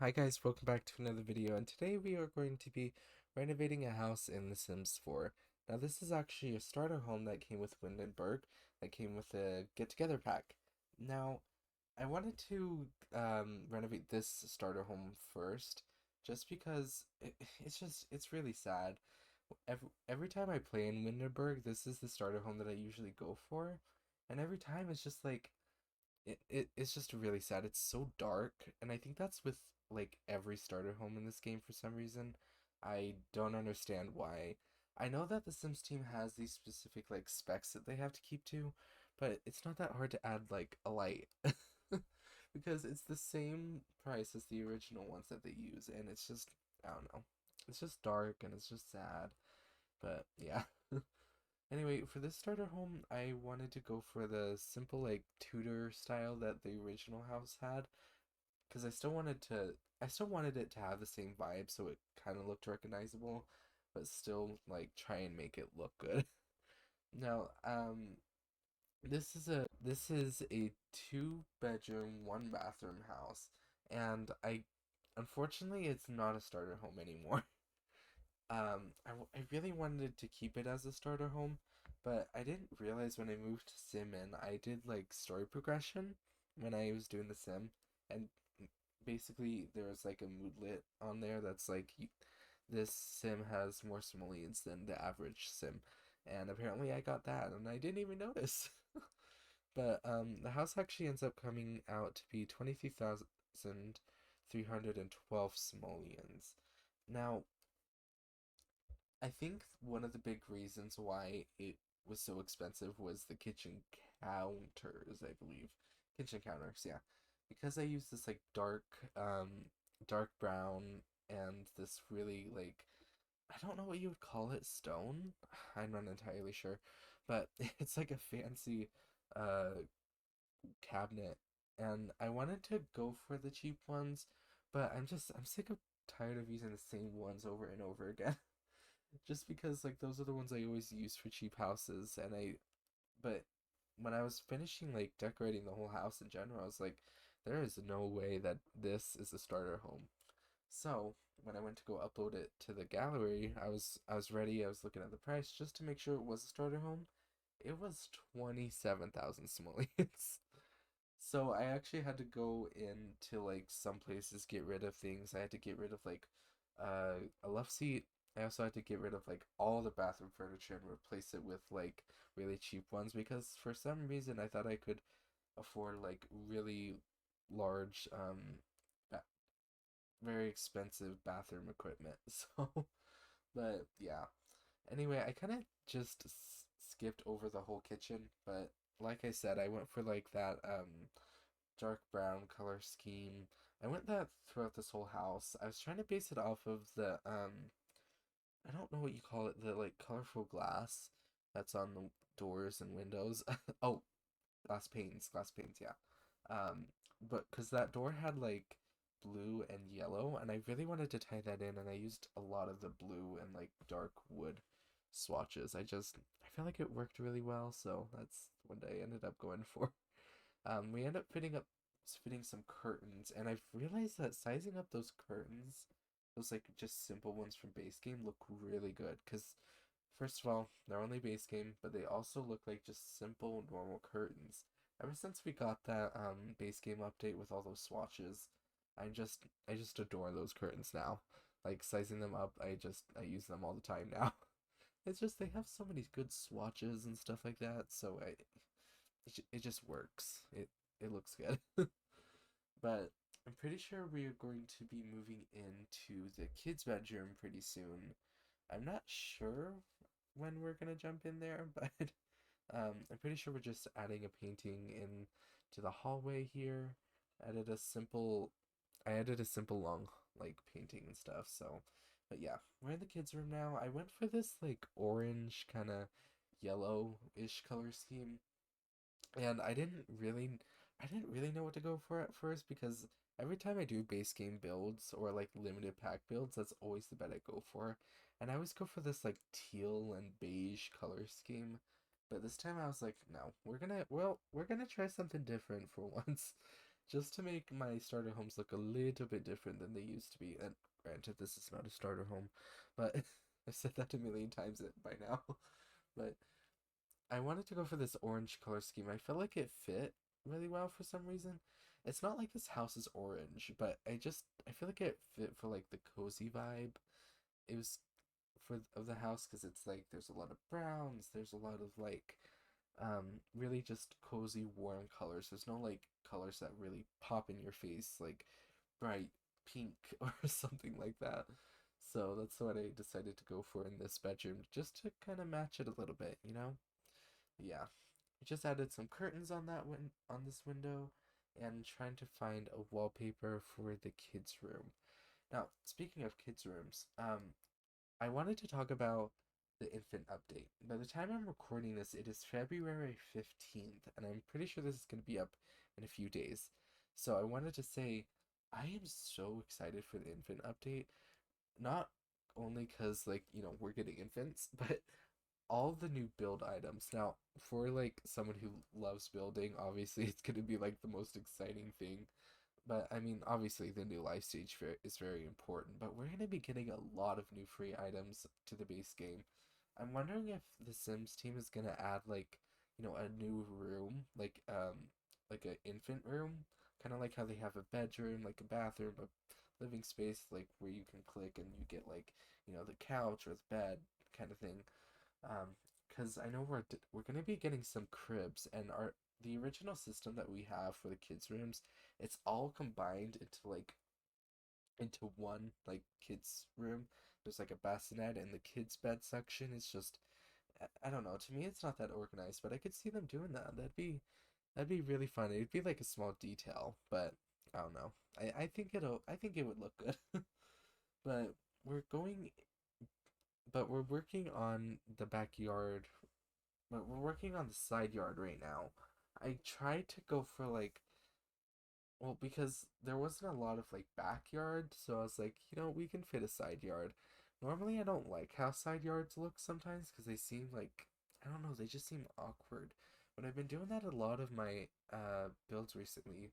Hi guys, welcome back to another video, and today we are going to be renovating a house in The Sims 4. Now this is actually a starter home that came with Windenburg, that came with a get-together pack. Now, I wanted to renovate this starter home first, just because it's really sad. Every time I play in Windenburg, this is the starter home that I usually go for, and every time it's just like, it's just really sad. It's so dark, and I think that's with like every starter home in this game for some reason. I don't understand why. I know that the Sims team has these specific like specs that they have to keep to, but it's not that hard to add like a light because it's the same price as the original ones that they use, and it's just, I don't know. It's just dark and it's just sad. But yeah. Anyway, for this starter home, I wanted to go for the simple, like, Tudor style that the original house had, because I still wanted it to have the same vibe, so it kind of looked recognizable, but still, like, try and make it look good. Now, this is a two-bedroom, one-bathroom house, and unfortunately, it's not a starter home anymore. I really wanted to keep it as a starter home, but I didn't realize when I moved to Sim in, I did like story progression when I was doing the Sim, and basically there was like a moodlet on there that's like, this Sim has more simoleons than the average Sim, and apparently I got that, and I didn't even notice. But the house actually ends up coming out to be 23,312 simoleons. Now, I think one of the big reasons why it was so expensive was the kitchen counters, I believe. Kitchen counters, yeah. Because I use this like dark brown and this really like, I don't know what you would call it, stone? I'm not entirely sure. But it's like a fancy uh cabinet, and I wanted to go for the cheap ones, but I'm sick of tired of using the same ones over and over again. Just because like those are the ones I always use for cheap houses, and but when I was finishing like decorating the whole house in general, I was like, there is no way that this is a starter home. So when I went to go upload it to the gallery, I was ready. I was looking at the price just to make sure it was a starter home. It was 27,000 simoleons. So I actually had to go into like some places, get rid of things. I had to get rid of like a love seat. I also had to get rid of like all the bathroom furniture and replace it with like really cheap ones, because for some reason I thought I could afford like really large ba- very expensive bathroom equipment. So, but yeah. Anyway, I kind of just skipped over the whole kitchen, but like I said, I went for like that dark brown color scheme. I went that throughout this whole house. I was trying to base it off of the I don't know what you call it, the like colorful glass that's on the doors and windows. Oh, glass panes, yeah. Um, but because that door had like blue and yellow, and I really wanted to tie that in, and I used a lot of the blue and like dark wood swatches. I feel like it worked really well, so that's what I ended up going for. We end up fitting some curtains, and I've realized that sizing up those curtains, those like just simple ones from base game, look really good. Cause first of all, they're only base game, but they also look like just simple normal curtains. Ever since we got that base game update with all those swatches, I just adore those curtains now. Like sizing them up, I use them all the time now. It's just they have so many good swatches and stuff like that, so it just works. It looks good. But I'm pretty sure we are going to be moving into the kids' bedroom pretty soon. I'm not sure when we're gonna jump in there, but I'm pretty sure we're just adding a painting in to the hallway here. Added a simple, I added a simple long like painting and stuff. So, but yeah, we're in the kids' room now. I went for this like orange kind of yellow-ish color scheme, and I didn't really know what to go for at first, because every time I do base game builds or like limited pack builds, that's always the bet I go for. And I always go for this like teal and beige color scheme. But this time I was like, no, we're gonna try something different for once. just to make my starter homes look a little bit different than they used to be. And granted, this is not a starter home, but I've said that a million times by now. But I wanted to go for this orange color scheme. I felt like it fit really well for some reason. It's not like this house is orange, but I feel like it fit for like the cozy vibe. It was for of the house because it's like there's a lot of browns, there's a lot of like really just cozy warm colors. There's no like colors that really pop in your face like bright pink or something like that. So that's what I decided to go for in this bedroom just to kind of match it a little bit, you know? Yeah. I just added some curtains on on this window and trying to find a wallpaper for the kids' room. Now, speaking of kids' rooms, I wanted to talk about the infant update. By the time I'm recording this, it is February 15th, and I'm pretty sure this is going to be up in a few days. So I wanted to say I am so excited for the infant update. Not only because, like, we're getting infants, but all the new build items. Now, for like someone who loves building, obviously it's going to be like the most exciting thing. But I mean, obviously the new life stage is very important, but we're going to be getting a lot of new free items to the base game. I'm wondering if the Sims team is going to add like, a new room, like an infant room, kind of like how they have a bedroom, like a bathroom, a living space like where you can click and you get like, the couch or the bed kind of thing. Because I know we're gonna be getting some cribs, and the original system that we have for the kids' rooms, it's all combined into one like kids' room. There's like a bassinet, and the kids' bed section is just I don't know. To me, it's not that organized, but I could see them doing that. That'd be really fun. It'd be like a small detail, but I don't know. I think it would look good. But we're going, but we're working on the backyard. But we're working on the side yard right now. I tried to go for like, well, because there wasn't a lot of like backyard, so I was like, we can fit a side yard. Normally, I don't like how side yards look sometimes because they seem like, I don't know, they just seem awkward. But I've been doing that a lot of my builds recently.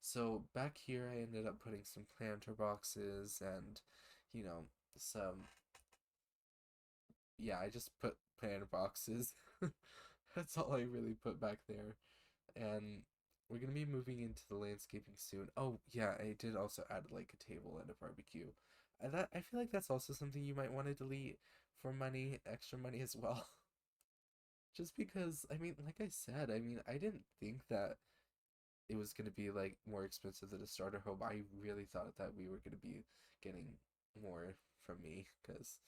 So back here, I ended up putting some planter boxes and, you know, some, yeah, I just put planter boxes. That's all I really put back there. And we're gonna be moving into the landscaping soon. Oh yeah, I did also add like a table and a barbecue. I feel like that's also something you might want to delete for money, extra money as well. Just because, I mean, like I said, I mean, I didn't think that it was gonna be like more expensive than a starter home. I really thought that we were gonna be getting more from me because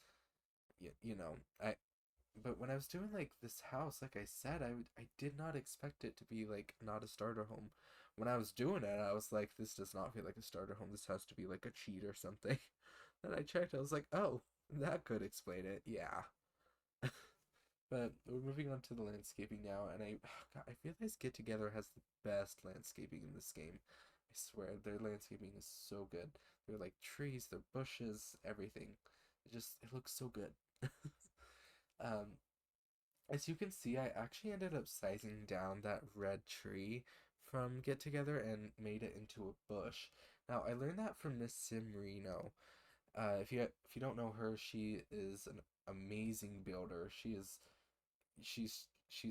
I but when I was doing like this house, like I said, I did not expect it to be like not a starter home. When I was doing it, I was like, this does not feel like a starter home. This has to be like a cheat or something. And I checked, I was like, oh, that could explain it. Yeah. But we're moving on to the landscaping now, and God, I feel this Get Together has the best landscaping in this game. I swear, their landscaping is so good. They're like trees, they're bushes, everything. It looks so good. Um, as you can see, I actually ended up sizing down that red tree from Get Together and made it into a bush. Now, I learned that from Miss Simrino. If you don't know her, she is an amazing builder. She's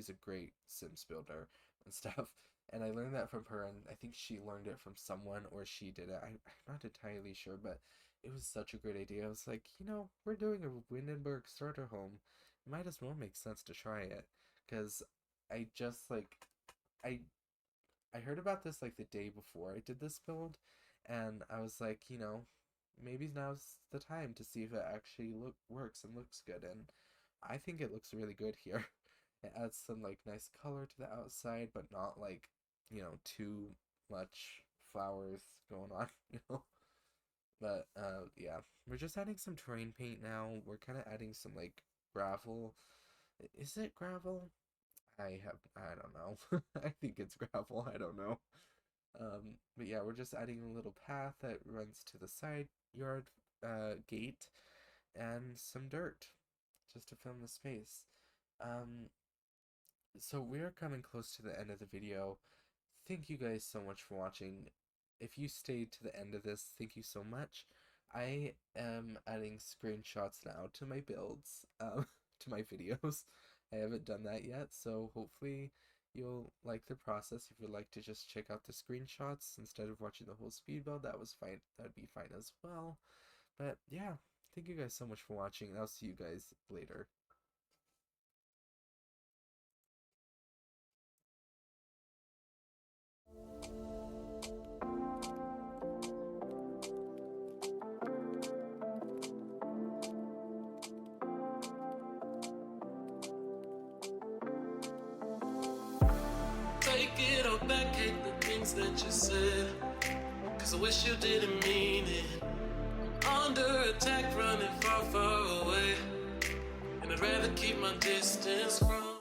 a great Sims builder and stuff. And I learned that from her, and I think she learned it from someone or she did it. I'm not entirely sure, but it was such a great idea. I was like, we're doing a Windenburg starter home. It might as well make sense to try it. Because I just like, I I heard about this like the day before I did this build, and I was like, maybe now's the time to see if it actually works and looks good, and I think it looks really good here. It adds some like nice color to the outside, but not like, too much flowers going on, But yeah, we're just adding some terrain paint now. We're kind of adding some like gravel. Is it gravel? I don't know. I think it's gravel. I don't know. But yeah, we're just adding a little path that runs to the side yard gate and some dirt just to fill in the space. Um, so we're coming close to the end of the video. Thank you guys so much for watching. if you stayed to the end of this, thank you so much. I am adding screenshots now to my builds, to my videos. I haven't done that yet, so hopefully you'll like the process. If you'd like to just check out the screenshots instead of watching the whole speed build, that was fine. That'd be fine as well. But yeah, thank you guys so much for watching, and I'll see you guys later. Take it all back, hate the things that you said, 'cause I wish you didn't mean it. I'm under attack, running far, far away, and I'd rather keep my distance from